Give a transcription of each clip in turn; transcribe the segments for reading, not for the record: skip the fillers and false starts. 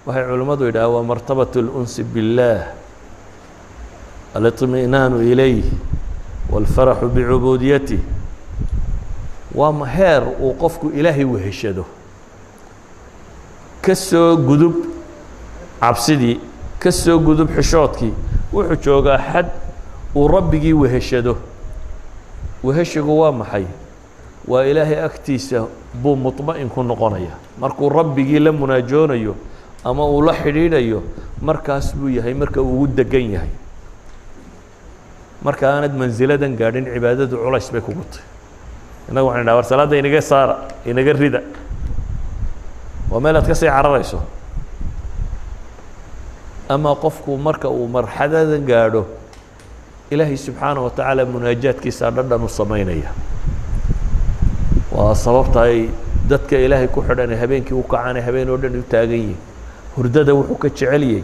waxay culimmadu yidhaha waa martabaة الأنس بالله الاطمئنان إليه والفرح بعبوديته waa heer uu qofku ilaahay weheshado ka soo gudub cabsidii ka soo gudub xishoodkii wuxuu joogaa xad uu rabbigii weheshado weheshigu waa maxay waa ilaahay agtiisa buu muطma'in ku noqonaya markuu rabbigii la munaajoonayo ama uu la xidhiidhayo markaas buu yahay marka uu ugu degan yahay marka aanad mansiladan gaadhin cibaadadu culays bay kugu tahay inagu waxaan idhaha war salaadda inaga saara inaga rida waa meel aad ka sii cararayso ama qofku marka uu marxaladan gaadho ilaahay subxaanaه wa tacaala munaajaadkiisa dhadhan u samaynaya waa sababta ay dadka ilaahay ku xidhan habeenkii u kacaanay habeen oo dhan u taagan yihin hurdada wuxuu ka jecel yahay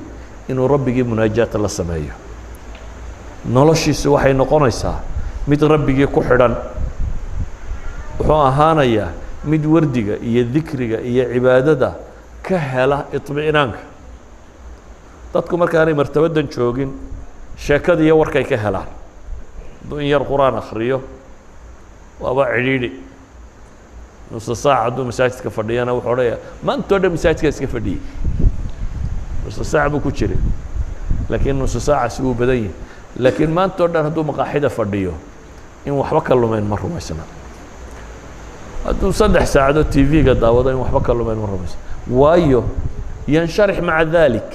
inuu rabbigii munaajaata la sameeyo noloshiisu waxay noqonaysaa mid rabbigii ku xidhan wuxuu ahaanayaa mid wardiga iyo dikriga iyo cibaadada ka hela iطmi'naanka dadku markaanay martabadan joogin sheekada iyo warkay ka helaan hadduu in yar qur-aan akhriyo waaba cidhiidhi nusa saac hadduu masaajidka fadhiyana wuxuu odhanayaa maantoo dhan masaajidka iska fadhiyey nusa saac buu ku jiray laakiin nusa saacaasi wuu badan yahay laakiin maantoo dhan hadduu maqaaxida fadhiyo in waxba ka lumeyn ma rumaysna hadduu 3 saacadood TV-ga daawado in waxba ka lumeyn ma rumaysna waayo yansharix maca dalik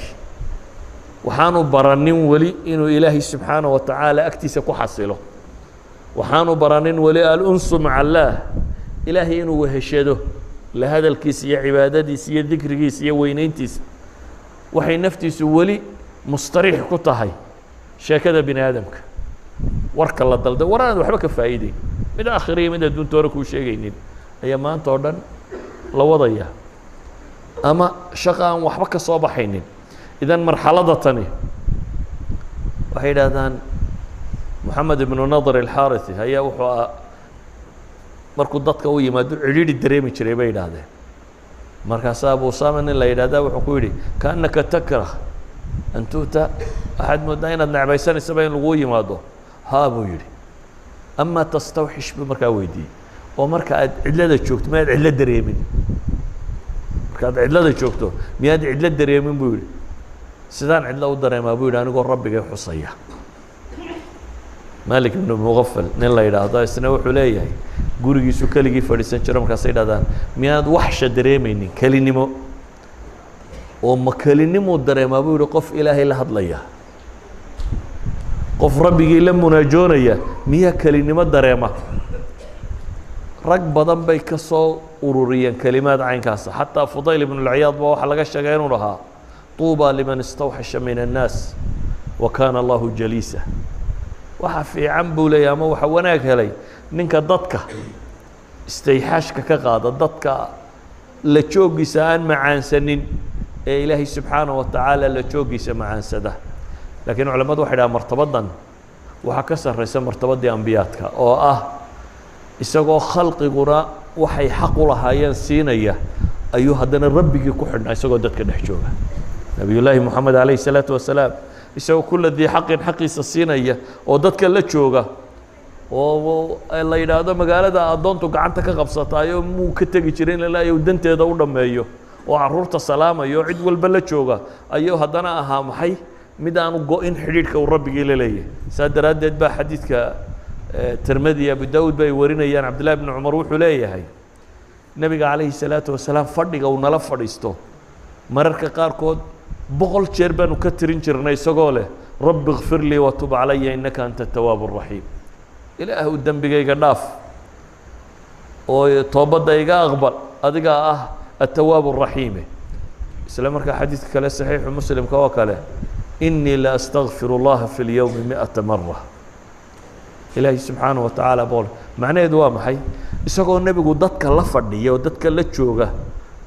waxaanu baranin weli inuu ilaahay subxaanaه wa tacaala agtiisa ku xasilo waxaanu baranin weli alunsu maca allaah ilaahay inuu weheshado la hadalkiisa iyo cibaadadiisa iyo dikrigiisa iyo weynayntiisa waxay naftiisu weli mustariix ku tahay sheekada bini aadamka warka la dalda war aan waxba ka faa'iideyn mid aakhiriya mid adduunta hore kuu sheegaynin ayaa maanta oo dhan la wadaya ama shaqa aan waxba ka soo baxaynin idan marxalada tani waxay yidhaahdaan moxamed ibnu nadr alxaariثi ayaa wuxuu markuu dadka u yimaado cidhiidhi dareemi jiray bay yidhaahdeen markaasaa abu usama nin la yidhahdaa wuxuu ku yidhi kaannaka takrah an tu'ta waxaad mooddaa inaad necbaysanaysaba in laguu yimaado haa buu yidhi ama tastawxish buu markaa weydiiyey oo marka aad cidlada joogto miyaad cidlo dareemin markaad cidlada joogto miyaad cidlo dareemin buu yidhi sidaan cidlo u dareemaa buu yidhi anigoo rabbigay xusaya malik ibnu muqafal nin la yidhaahdo isna wuxuu leeyahay gurigiisu keligii fadhiisan jiro markaasay yidhahdaan miyaad waxsha dareemaynin kelinimo oo ma kelinimuu dareemaa buu yidhi qof ilaahay la hadlaya qof rabbigii la munaajoonaya miyaa kelinimo dareema rag badan bay ka soo ururiyeen kelimaad caynkaasa xataa fudayl ibnu lciyaad ba waxaa laga sheegay inuu dhahaa طuuba liman istawxasha min الnaas wa kaana allahu jaliisa waxa fiican buu leeyahy ama waxa wanaag helay ninka dadka istayxaashka ka qaada dadka la joogiisa aan macaansanin ee ilaahay subxaanaه wa tacaala la joogiisa macaansada laakiin culamadu waxay dhaha martabadan waxaa ka sarraysa martabadii ambiyaadka oo ah isagoo khalqiguna waxay xaq u lahaayeen siinaya ayuu haddana rabbigii ku xidhnaa isagoo dadka dhex jooga nabiy llaahi moxamed calayhi الsalaatu wasalaam isagoo kula dii xaqin xaqiisa siinaya oo dadka la jooga oo la yidhaahdo magaalada addoontu gacanta ka qabsataayo muu ka tegi jirin ilaa uu danteeda u dhammeeyo oo carruurta salaamayo oo cid walba la jooga ayuu haddana ahaa maxay mid aanu go-in xidhiidhka uu rabbigii la leeyahay saa daraaddeed baa xadiidka tirmidi abu daawud bay warinayaan cabdillahi bni cumar wuxuu leeyahay nebiga calayhi الsalaatu wasalaam fadhiga uu nala fadhiisto mararka qaarkood 100 jeer baanu ka tirin jirnay isagoo leh rabbi اغfir lii watub calaya innaka anta الtawaab الraxiim ilaahu dembigayga dhaaf oo toobadda iga aqbal adigaa ah الtawaab الraxiime isla markaa xadiidka kale saxiixu muslimka oo kale inii la astagfir اllaha fi اlyowmi 100 mara ilaahay subxaanaه wa tacaala bool macnaheedu waa maxay isagoo nebigu dadka la fadhiya oo dadka la jooga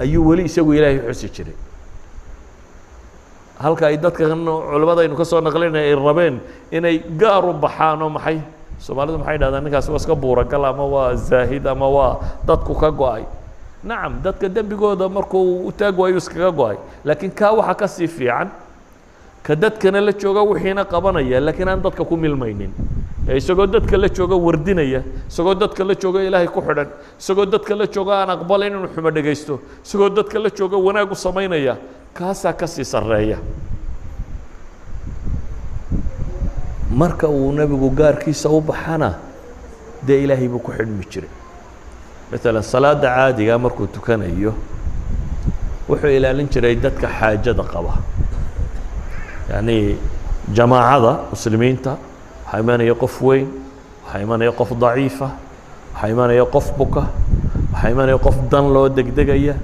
ayuu weli isagu ilaahay xusi jiray halka ay dadka culimadaynu ka soo naqlinaya ay rabeen inay gaar u baxaan oo maxay soomaalidu maxay dhahdaan ninkaas waa iska buuragal ama waa zaahid ama waa dadku ka go-ay nacam dadka dembigooda markuu u taag waayo iskaga go-ay laakiin kaa waxa ka sii fiican ka dadkana la jooga wixiina qabanaya laakiin aan dadka ku milmaynin isagoo dadka la jooga wardinaya isagoo dadka la jooga ilaahay ku xidhan isagoo dadka la jooga aan aqbalayn inuu xumo dhegaysto isagoo dadka la jooga wanaag u samaynaya kaasaa ka sii sarreeya marka uu nebigu gaarkiisa u baxana dee ilaahay buu ku xidhmi jiray maalan salaada caadiga markuu tukanayo wuxuu ilaalin jiray dadka xaajada qaba yacni jamaacada muslimiinta waxaa imanaya qof weyn waxaa imanaya qof daciifa waxaa imanaya qof buka waxaa imanaya qof dan loo degdegaya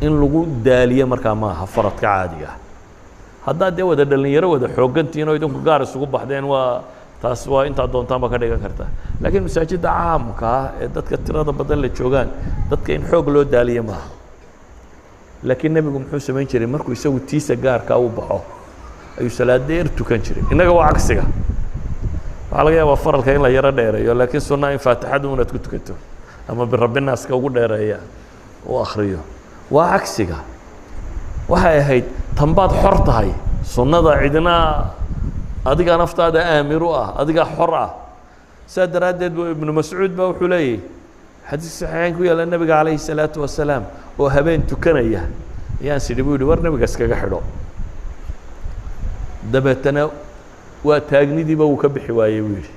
in lagu daaliyo markaa maaha faradka caadiga ah haddaad dee wada dhalinyaro wada xooggantihiin oo idinku gaar isugu baxdeen waa taas waa intaa doontaanba ka dhigan kartaa laakiin masaajidda caamka ah ee dadka tirada badan la joogaan dadka in xoog loo daaliyo maaha laakiin nebigu muxuu samayn jiray markuu isagu tiisa gaarkaa u baxo ayuu salaad dheer tukan jiray innaga waa cagsiga waxaa laga yaabaa faralka in la yaro dheereeyo laakiin sunna in faatixadu unaad ku tukato ama birabbinaaska ugu dheereeya u akhriyo waa cagsiga waxay ahayd tanbaad xor tahay sunnada cidna adigaa naftaada aamir u ah adigaa xor ah saa daraaddeed bu ibnu mascuud baa wuxuu leeyahy xadiis saxiixayn ku yaalla nebiga calayhi salaatu wasalaam oo habeen tukanaya ayaan sidhi buu yidhi war nebiga iskaga xidho dabeetana waa taagnidiiba wuu ka bixi waayey buu yidhi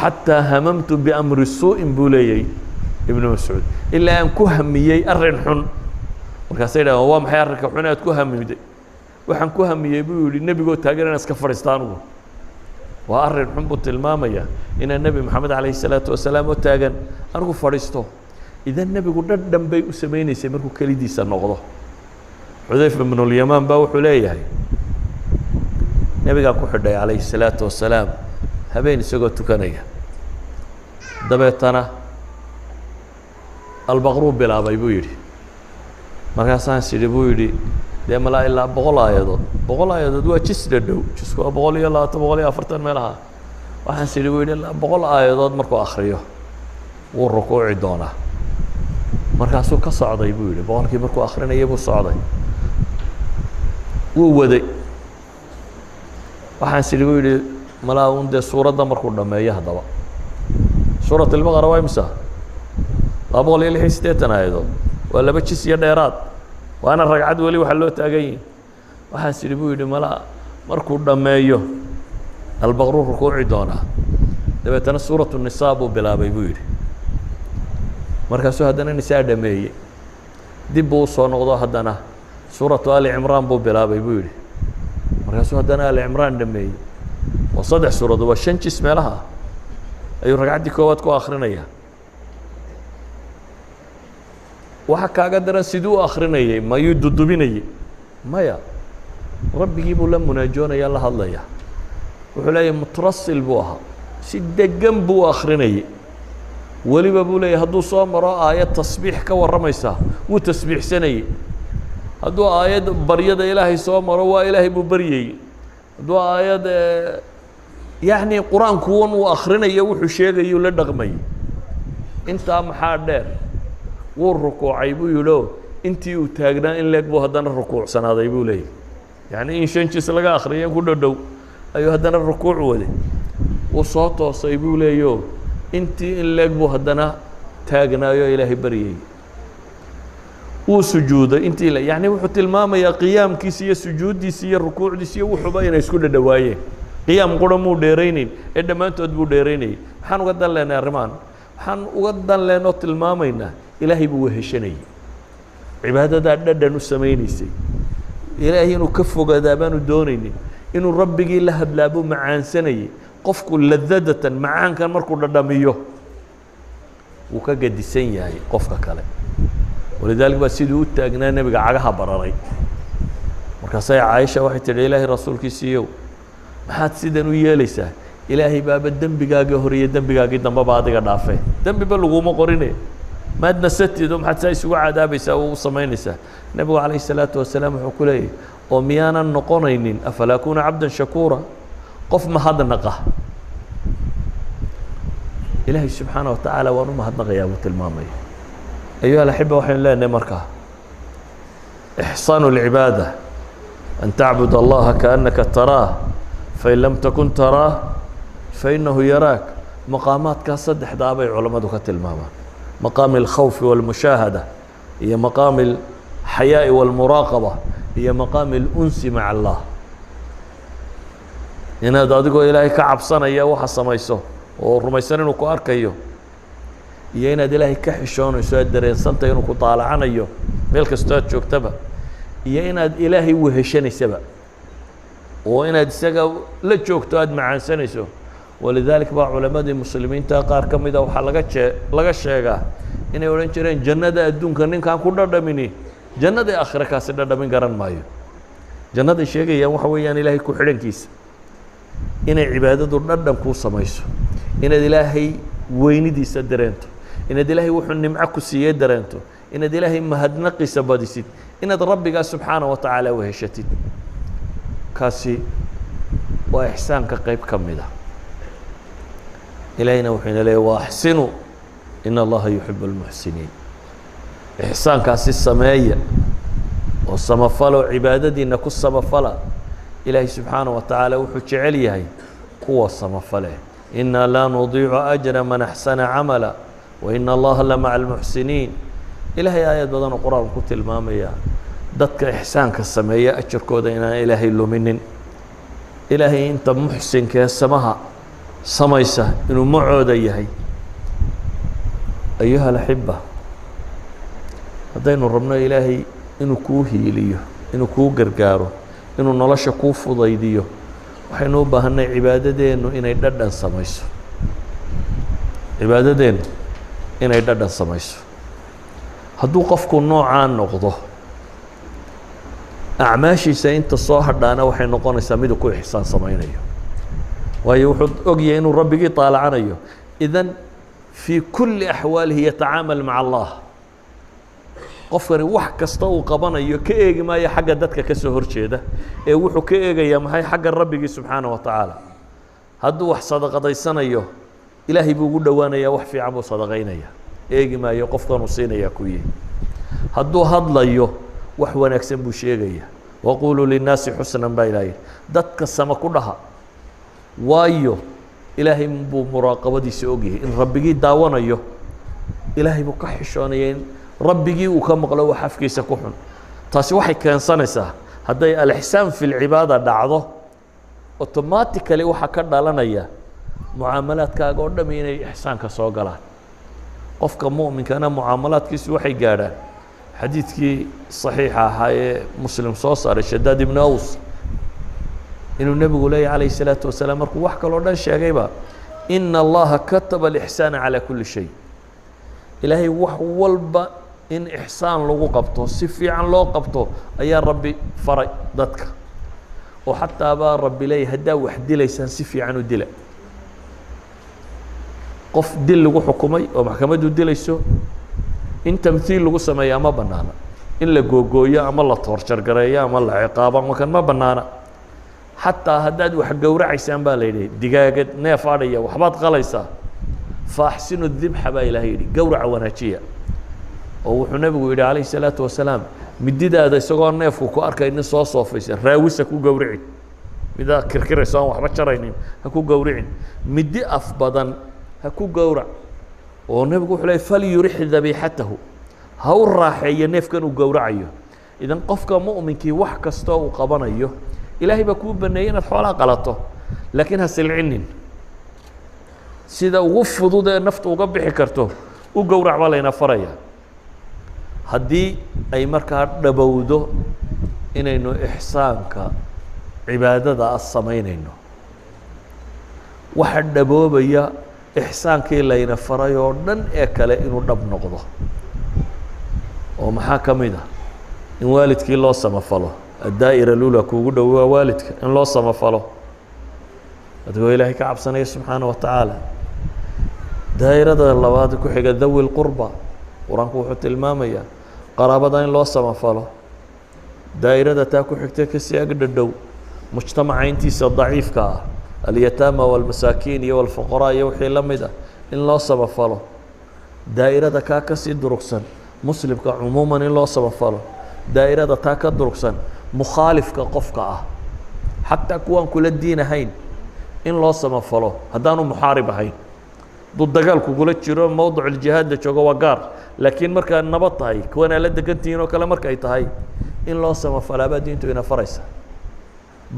xataa hamamtu biamri suu'in buu leeyay ibnu mascuud ilaa aan ku hamiyey arrin xun markaasay dhahaan waa maxay arrinka xun aad ku hamiday waxaan ku hamiyey buu yidhi nebigoo taagan inaan iska fadhiista anugu waa arrin xun buu tilmaamaya inaan nebi moxamed calayhi salaatu wasalaam oo taagan anigu fadhiisto idan nebigu dhadhan bay u samaynaysay markuu kelidiisa noqdo xudayfa ibnulyamaan baa wuxuu leeyahay nebigaa ku xidhay calayhi salaatu wasalaam habeen isagoo tukanaya dabeetana albaqruu bilaabay buu yidhi markaasaan sidhi buu yidhi dee malaa ilaa 100 aayadood 100 aayadood waa jis dhadhow jisku waa 120 140 meelaha waxaan sidhi buu yidhi ilaa 100 aayadood markuu akhriyo wuu rukuuci doonaa markaasuu ka socday buu yidhi boqolkii markuu akhrinayay buu socday wuu waday waxaan sidhi buu yidhi malaa un dee suuradda markuu dhammeeyo haddaba suurat albaqara waa imisa 286 aayadood waa 2 jis iyo dheeraad waana ragcad weli waxa loo taagan yihin waxaan sidhi buu yidhi malaa markuu dhammeeyo albaqru rukuuci doonaa dabeetana suuratu nisaa buu bilaabay buu yidhi markaasuu haddana nisaa dhameeyey dib buu usoo noqdo haddana suuratu ali cimraan buu bilaabay buu yidhi markaasuu haddana ali cimraan dhameeyey waa 3 suuradood waa 5 jis meelaha ayuu ragcaddii koowaad ku akrinaya waxa kaaga daran siduu u akrinayay mayuu dudubinayay maya rabbigii buu la munaajoonaya la hadlaya wuxuu leeyahay mutrasil buu ahaa si degan buu u akrinayay weliba buu leeyahay hadduu soo maro aayad tasbiix ka warramaysa wuu tasbiixsanayay hadduu aayad baryada ilaahay soo maro waa ilaahay buu baryayey hadduu aayad yacni qur-aankuwan uu akhrinayo wuxuu sheegayuu la dhaqmayay intaa maxaa dheer wuu rukuucay buu yidhio intii uu taagnaa in leeg buu haddana rukuucsanaaday buu leeyahy yacni in 5 jis laga akhriyay ku dhodhow ayuu haddana rukuuc waday wuu soo toosay buu leeyo intii in leeg buu haddana taagnaayo ilaahay baryayey wuu sujuuday intii le yacni wuxuu tilmaamayaa qiyaamkiisa iyo sujuuddiisa iyo rukuucdiisa iyo wuxuuba inay isku dhadhawaayeen qiyaam qura muu dheeraynayn ee dhammaantood buu dheeraynayay maxaan uga dan lehnay arrimahan waxaan uga dan lehnoo tilmaamaynaa ilaahay buu weheshanayay cibaadadaa dhadhan u samaynaysay ilaahay inuu ka fogaadaa baanu doonaynin inuu rabbigii la hadlaa buu macaansanayay qofku ladadatan macaankan markuu dhadhamiyo wuu ka gadisan yahay qofka kale walidaalika baa siduu u taagnaa nebiga cagaha bararay markaasay caaisha waxay tidhi ilaahay rasuulkiisiiyow maxaad sidan u yeelaysaa ilaahay baaba dembigaagii hore iyo dembigaagii dambeba adiga dhaafee dembiba laguma qorine maad nasatido maxaad saa isugu cadaabaysaa oo u samaynaysaa nebigu calayhi salaatu wasalaam wuxuu ku leeyahy oo miyaanan noqonaynin afalaa akuuna cabdan shakuura qof mahadnaqa ilaahay subxaana wa tacaala waan u mahadnaqayaa buu tilmaamaya أيها الأحبة وحين لا نمركها إحسان العبادة أن تعبد الله كأنك تراه فإن لم تكن تراه فإنه يراك. مقامات كصدح دابع علماء دكت الماما، مقام الخوف والمشاهدة، هي مقام الحياء والمراقبة، هي مقام الأنس مع الله. هنا دادقو إلهي كعب سنة يا وحا سميسو ورميسانين وكو أركيو iyo inaad ilaahay ka xishoonayso aad dareensantahay inuu ku taalacanayo meel kasta aad joogtaba iyo inaad ilaahay weheshanaysaba oo inaad isaga la joogto aad macaansanayso. walidaalika baa culamadii muslimiinta qaar ka mid ah waxaa laga sheegaa inay odhan jireen jannada adduunka ninkaan ku dhadhamini jannada aakhira kaasi dhadhamin garan maayo. jannada sheegayaan waxa weeyaan ilaahay ku xidhankiisa, inay cibaadadu dhadhan kuu samayso, inaad ilaahay weynidiisa dareento, inaad ilaahay wuxuu nimco ku siiyey dareento, inaad ilaahay mahadnaqiisa badisid, inaad rabbigaa subxaanaه wa tacaala weheshatid. kaasi waa ixsaanka qayb ka mid ah. ilaahayna wuxuu ina leeyahy waaxsinuu in allaha yuxibu اlmuxsiniin. ixsaankaasi sameeya oo samafalo cibaadadiina ku samafala. ilaahay subxaanaه wa tacaala wuxuu jecel yahay kuwa samafale. إنا لا نضيع أجر من أحسن عملا وإن الله لمع المحسنين. إلهي آيات بدن القرآن كنت المامية دتك إحسان كالسمية أجر كودينا إلهي اللومنين. إلهي أنت محسن كالسماها سميسة إنه معود أيهي. أيها الأحبة هدين ربنا إلهي إنه كوهي ليه، إنه كو قرقاره، إنه نلش كوف ضيديه. waxaynu u baahanay cibaadadeennu inay dhadhan samayso. cibaadadeennu inay dhadhan samayso. hadduu qofku noocaan noqdo acmaashiisa inta soo hadhaana waxay noqonaysaa miduu ku ixsaan samaynayo, waayo wuxuu ogyahay inuu rabbigii taalacanayo. idan fii kulli axwaalihi yatacaamal maca allah. qofkani wax kasta uu qabanayo ka eegi maayo xagga dadka ka soo horjeeda ee wuxuu ka eegayaa maxay xagga rabbigii subxaanaه wa tacaala. hadduu wax sadaqadaysanayo ilaahay buu ugu dhowaanayaa, wax fiican buu sadaqaynaya, eegi maayo qofkanuu siinayaa ku yihi. hadduu hadlayo wax wanaagsan buu sheegaya. waquluu linnaasi xusnan baa ilaahay dadka sama ku dhaha, waayo ilaahay buu muraaqabadiisa ogyahay in rabbigii daawanayo. ilaahay buu ka xishoonaya in rabbigii uu ka maqlo wax afkiisa ku xun. taasi waxay keensanaysaa hadday alixsaan fi lcibaada dhacdo automatically waxaa ka dhalanaya mucaamalaadkaaga oo dhami inay ixsaanka soo galaan. qofka mu'minkana mucaamalaadkiisu waxay gaadhaan xadiidkii saxiixa ahaa ee muslim soo saaray shadaad ibnu aws inuu nebigu leeyahy calayhi الsalaatu wasalaam markuu wax kaloo dhan sheegayba ina allaha kataba alixsaana calaa kulli shay. ilaahay wax walba in ixsaan lagu qabto, si fiican loo qabto ayaa rabbi faray dadka. oo xataa baa rabbi leeyahy haddaa wax dilaysaan si fiican u dila. qof dil lagu xukumay oo maxkamaddu dilayso in tamthiil lagu sameeyaa ma bannaana, in la googooyo ama la toorjargareeyo ama la ciqaabo ama kan ma bannaana. xataa haddaad wax gowracaysaan baa la yidhi digaagad neef adhaya waxbaad qalaysaa faaxsinu dibxa baa ilaahay yidhi gowraca wanaajiya. oo wuxuu nebigu yidhi calayhi الsalaatu wasalaam mididaada isagoo neefku ku arkaynin soo soofaysa raawisa ku gowricin, midaa kirkirayso aan waxba jaraynin ha ku gowricin, midi af badan ha ku gowrac. oo nebigu wuxuu leeyay falyurix dabiixatahu, ha u raaxeeyo neefkan uu gowracayo. idan qofka mu'minkii wax kastoo uu qabanayo ilaahay baa kuu baneeyey inaad xoolaa qalato, laakiin ha silcinin. sida ugu fudud ee naftu uga bixi karto u gowrac baa layna faraya. haddii ay markaa dhabowdo inaynu ixsaanka cibaadada a samaynayno, waxa dhaboobaya ixsaankii layna faray oo dhan ee kale inuu dhab noqdo. oo maxaa ka mid ah in waalidkii loo samafalo. addaa'ira lula kuugu dhow waa waalidka in loo samafalo adigoo ilaahay ka cabsanaya subxaanaه wa tacaala. daa'irada labaad ku xiga dawi lqurba, qur-aanku wuxuu tilmaamayaa qaraabada in loo samafalo. daa'irada taa ku xigta kasii agdhadhow mujtamaca intiisa daciifka ah, alyataama walmasaakiin iyo walfuqaraa iyo wixii la mid ah in loo samafalo. daa'irada kaa kasii durugsan muslimka cumuuman in loo samafalo daa'irada taa ka durugsan mukhaalifka qofka ah xataa kuwaan kula diin ahayn in loo samafalo haddaanu muxaarib ahayn hadduu dagaal kugula jiro mowdic iljihaadda joogo waa gaar laakiin markaa nabad tahay kuwanaa la degantihiin oo kale markay tahay in loo samafalaabaa diintu ina faraysa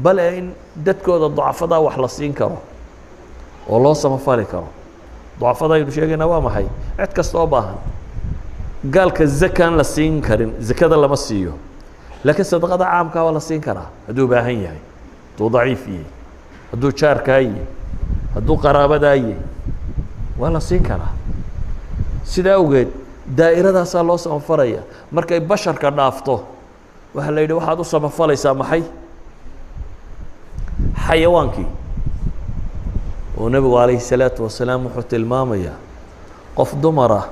bale in dadkooda ducafadaa wax la siin karo oo loo samafali karo ducafada aynu sheegaynaa waa maxay cid kasta oo baahan gaalka zakaan la siin karin zakada lama siiyo laakiin sadaqada caamkaa waa la siin karaa hadduu baahan yahay hadduu daciif yahay hadduu jaarkaa yahay hadduu qaraabadaa yahay waa la siin karaa sidaa awgeed daa'iradaasaa loo samafalaya markay basharka dhaafto waxaa la yidhi waxaad u samafalaysaa maxay xayawaankii oo nebigu calayhi salaatu wasalaam wuxuu tilmaamayaa qof dumar ah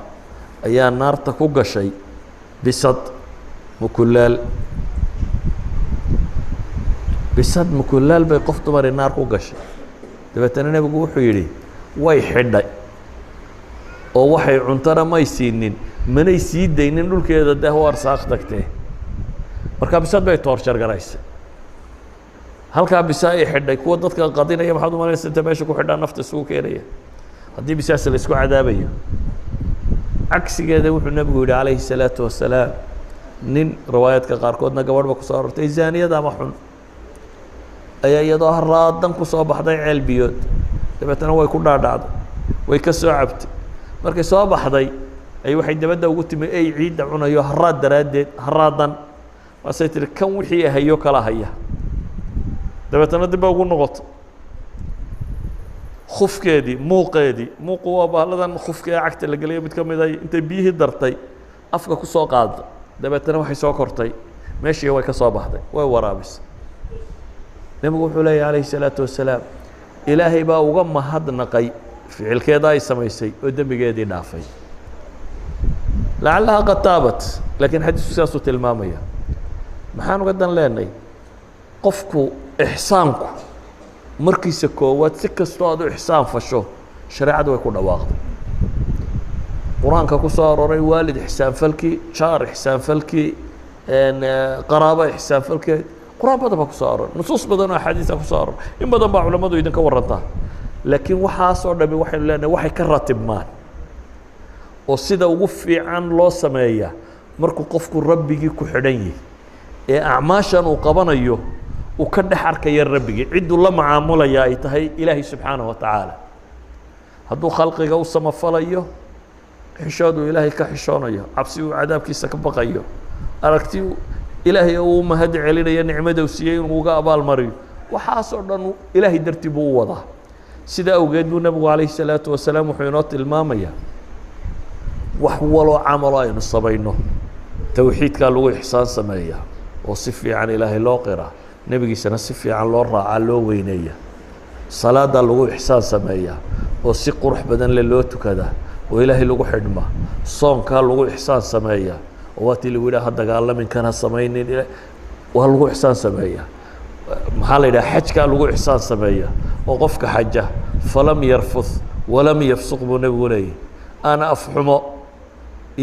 ayaa naarta ku gashay bisad mukulaal bisad mukulaal bay qof dumari naar ku gashay dabeetana nebigu wuxuu yidhi way xidhay oo waxay cuntana may siinin manay sii daynin dhulkeeda deh u arsaaq tagtee markaa bisad bay toorjar garaysay halkaa bisa ay xidhay kuwa dadka qadinaya maxaad u malaysa inta meesha ku xidhaa nafta isugu keenaya haddii bisaas la isku cadaabayo cagsigeeda wuxuu nebigu yidhi calayhi salaatu wasalaam nin riwaayaadka qaarkoodna gabadhba kusoo arortay zaaniyada ama xun ayaa iyadoo haraadan kusoo baxday ceel biyood dabeetana way ku dhaadhacday way ka soo cabtay markay soo baxday ay waxay dabadda ugu timi ey ciidda cunayo haraad daraaddeed haraadan waasay tihi kan wixii hayo kala haya dabeetana dib ba ugu noqoto khufkeedii muuqu waa bahladan khufka ee cagta la geliyo mid ka mid ay intay biyihii dartay afka ku soo qaadday dabeetana waxay soo kortay meeshii way ka soo baxday way waraabisay nebigu wuxuu leeyahy calayhi salaatu wasalaam ilaahay baa uga mahadnaqay ficilkeeda ay samaysay oo dembigeedii dhaafay lacallaha qad taabat laakiin xadiisku sidaasuu tilmaamaya maxaan uga dan leenay qofku ixsaanku markiisa koowaad si kastoo aad u ixsaan fasho shareecadu way ku dhawaaqday qur-aanka ku soo arooray waalid ixsaanfalkii jaar ixsaanfalkii qaraabo ixsaanfalkeed qur-aan badan baa ku soo aroray nusuus badan oo axaadiisa ku soo aroray in badan baa culammadu idinka warantaa laakiin waxaasoo dhami waxaynu leenahay waxay ka ratibmaan oo sida ugu fiican loo sameeyaa markuu qofku rabbigii ku xidhan yahay ee acmaashan uu qabanayo uu ka dhex arkaya rabbigii cidduu la macaamulaya ay tahay ilaahay subxaanahu watacaala hadduu khalqiga u samafalayo xishooduu ilaahay ka xishoonayo cabsi uu cadaabkiisa ka baqayo aragti ilaahay uu mahad celinayo nicmada uu siiyey inuu uga abaalmariyo waxaasoo dhan ilaahay dartii buu u wadaa sida awgeed buu nebigu calayhi salaatu wasalaam wuxuu inoo tilmaamayaa wax waloo camalo aynu samayno towxiidkaa lagu ixsaan sameeyaa oo si fiican ilaahay loo qiraa nebigiisana si fiican loo raacaa loo weyneeya salaadaa lagu ixsaan sameeyaa oo si qurux badan le loo tukadaa oo ilaahay lagu xidhmaa soonkaa lagu ixsaan sameeyaa oo waatii lagu yidhaha dagaalamin kana samaynin waa lagu ixsaan sameeyaa maxaa la yidhaha xajkaa lagu ixsaan sameeyaa oo qofka xaja falam yarfuth walam yafsuq buu nebigu leeyahy aana afxumo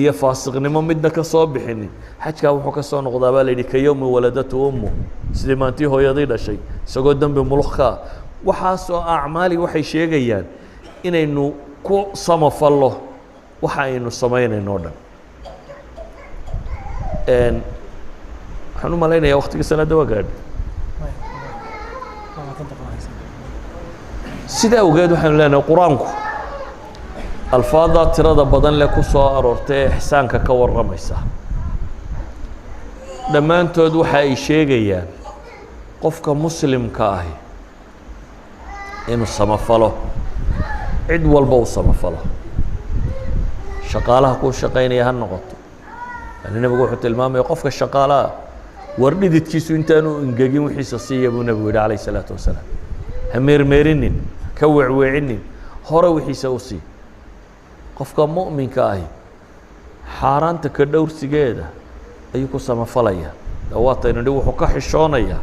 iyo faasiqnimo midna ka soo bixinin xajkaa wuxuu ka soo noqdaa baa la yidhi ka yowmi waladatu ummu sidii maantii hooyadii dhashay isagoo dembi mulukkaa waxaasoo acmaali waxay sheegayaan inaynu ku samafallo waxa aynu samaynayno o dhan waxaan u malaynayaa waktigii salaadda waa gaadhi sida awgeed waxaynu leenahay qur-aanku alfaadaa tirada badan leh ku soo aroortay ee ixsaanka ka warramaysa dhammaantood waxa ay sheegayaan qofka muslimka ahi inuu samafalo cid walba uu samafalo shaqaalaha kuu shaqaynaya ha noqoto yani nebigu wuxuu tilmaamaya qofka shaqaalaha war dhididkiisu intaanu ingegin wixiisa siiya buu nebigu yidhi calayh isalaatu wasalaam ha meermeerinin ka weecweecinin hore wixiisa u sii qofka mu'minka ahi xaaraanta ka dhowrsigeeda ayuu ku samafalaya dawaataynu nidhi wuxuu ka xishoonayaa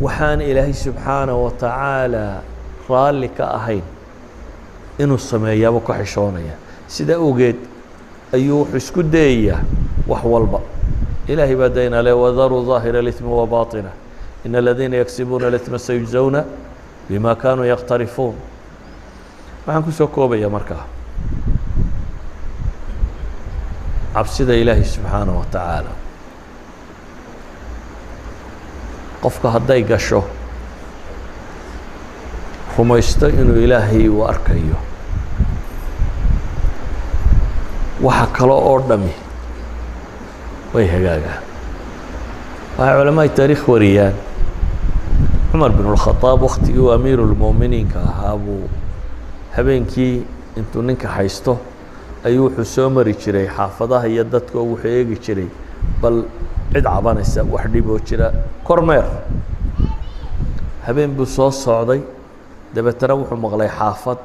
waxaan ilaahay subxaanahu wa tacaala raalli ka ahayn inuu sameeyaabuu ka xishoonaya sida awgeed ayuu wuxuu isku dayayaa wax walba ilaahay baa dayna le wadaruu ظaahira اlإثmi وbaطinah in الadiina yaksibuuna اlإثma sayujزawna bima kanuu yaqtarifuun waxaan kusoo koobaya markaa cabsida ilaahay subxaanaه wa tacaala qofka hadday gasho rumaysto inuu ilaahay uu arkayo waxa kale oo dhami way hagaagaan waxay culamada taariikh wariyaan cumar bin اlkhadaab waktigii uu amiiru اlmu'miniinka ahaa buu habeenkii intuu ninka haysto ayuu wuxuu soo mari jiray xaafadaha iyo dadka oo wuxuu eegi jiray bal cid cabanaysa wax dhiboo jira kormeer habeen buu soo socday dabeetana wuxuu maqlay xaafad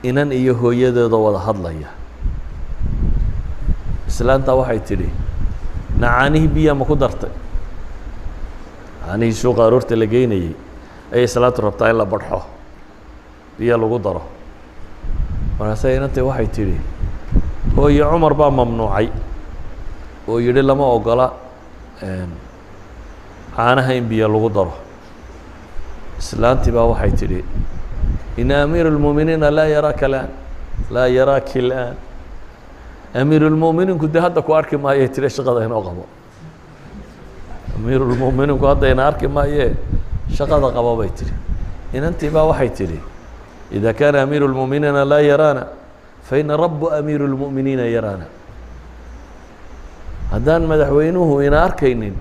inan iyo hooyadeeda wada hadlaya islaanta waxay tidhi nacaanihii biyaa ma ku dartay nacaanihii suuqa aroorta la geynayey ayay islaantu rabtaa in la badxo biyo lagu daro markaase inantay waxay tidhi hooye cumar baa mamnuucay oo yidhi lama ogola caanaha in biyo lagu daro islaantii baa waxay tidhi ina amiiru اlmuuminiina laa yaraaka اlآan laa yaraaki اlآan amiiru اlmuuminiinku dee hadda ku arki maayee tire shaqada inoo qabo amiiru اlmuuminiinku hadda ina arki maayee shaqada qabo bay tidhi inantii baa waxay tidhi إida kaana amiiru اlmuuminiina laa yaraana faina rabu amiiru اlmu'miniina yaraana haddaan madaxweynuhu ina arkaynin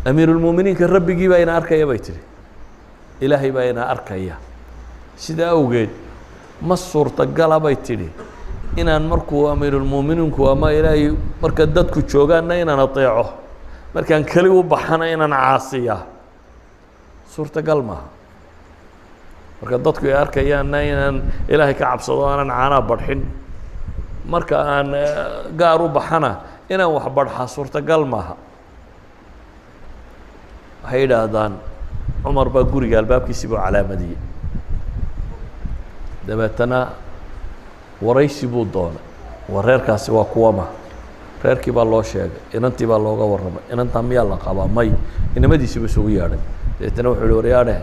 amiiru اlmuuminiinka rabbigii baa ina arkaya bay tidhi ilaahay baa ina arkaya sidaa awgeed ma suurtagala bay tidhi inaan markuu amiirulmuuminiinku ama ilaahay marka dadku joogaanna inaan ateeco markaan keli u baxana inaan caasiya suurtagal maaha marka dadku ay arkayaanna inaan ilaahay ka cabsado aanan caanaa badxin marka aan gaar u baxana inaan wax badxa suurtagal maaha waxay yidhaahdaan cumar baa guriga albaabkiisii buu calaamadiyey dabeetana waraysi buu doonay wareerkaasi waa kuwama reerkii baa loo sheegay inantii baa looga warramay inantaa miyaa la qabaa may inamadiisiiba isugu yeedhay dabeetana wuxuu ihi waryaadhe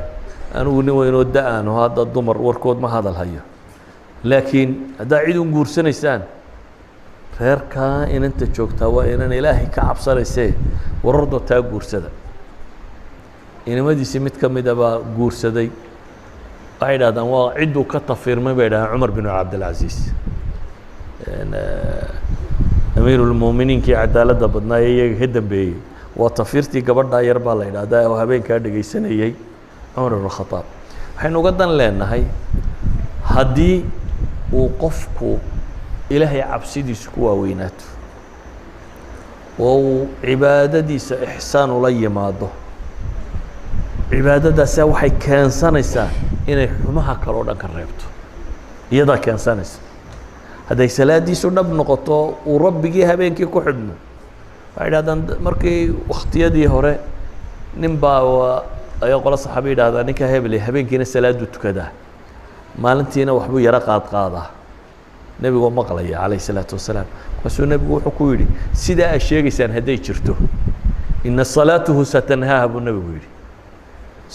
anigu nin weynoo da-aano hadda dumar warkood ma hadal hayo laakiin haddaa cid un guursanaysaan reerkaa inanta joogtaa waa inan ilaahay ka cabsanaysee warardoo taa guursada inamadiisii mid ka mida baa guursaday waxay idhahdaan waa cidduu ka tafiirmay bay idhahdaan cumar bin cabdilcaziiz amiiru lmuuminiinkii cadaaladda badnaa ee iyaga ka dambeeyey waa tafiirtii gabadhaa yar baa la idhahdaa oo habeenkaa dhegaysanayey cumar bin khadaab waxaynu uga dan leenahay haddii uu qofku ilaahay cabsidiisu ku waaweynaato oo uu cibaadadiisa ixsaan ula yimaado cibaadadaasa waxay keensanaysaa inay xumaha kale o dhan ka reebto iyadaa keensanaysa hadday salaadiisu dhab noqoto uu rabbigii habeenkii ku xidhmo waxay idhahdaan markii wakhtiyadii hore nin baa ayaa qola saxaabi yidhahdaa ninka hebel habeenkiina salaaduu tukadaa maalintiina waxbuu yaro qaadqaadaa nebigoo maqlaya calayh isalaatu wasalaam markaasuu nebigu wuxuu ku yidhi sidaa aad sheegaysaan hadday jirto ina salaatuhu satanhaaha buu nebigu yidhi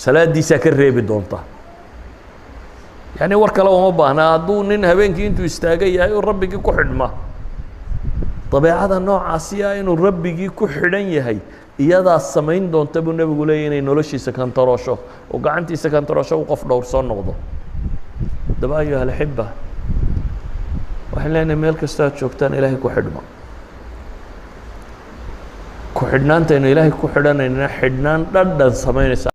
salaadiisaa ka reebi doonta yani war kale uma baahnaa hadduu nin habeenkii intuu istaagan yahay oo rabbigii ku xidhma dabeecada noocaasiya inuu rabbigii ku xidhan yahay iyadaa samayn doonta buu nebigu leeyahy inay noloshiisa kantaroosho oo gacantiisa kantaroosho uu qof dhowr soo noqdo daba ayuha alaxiba waxaan leenahay meel kasta aad joogtaan ilaahay ku xidhma ku xidhnaantaynu ilaahay ku xidhanayna xidhnaan dhadhan samaynaysa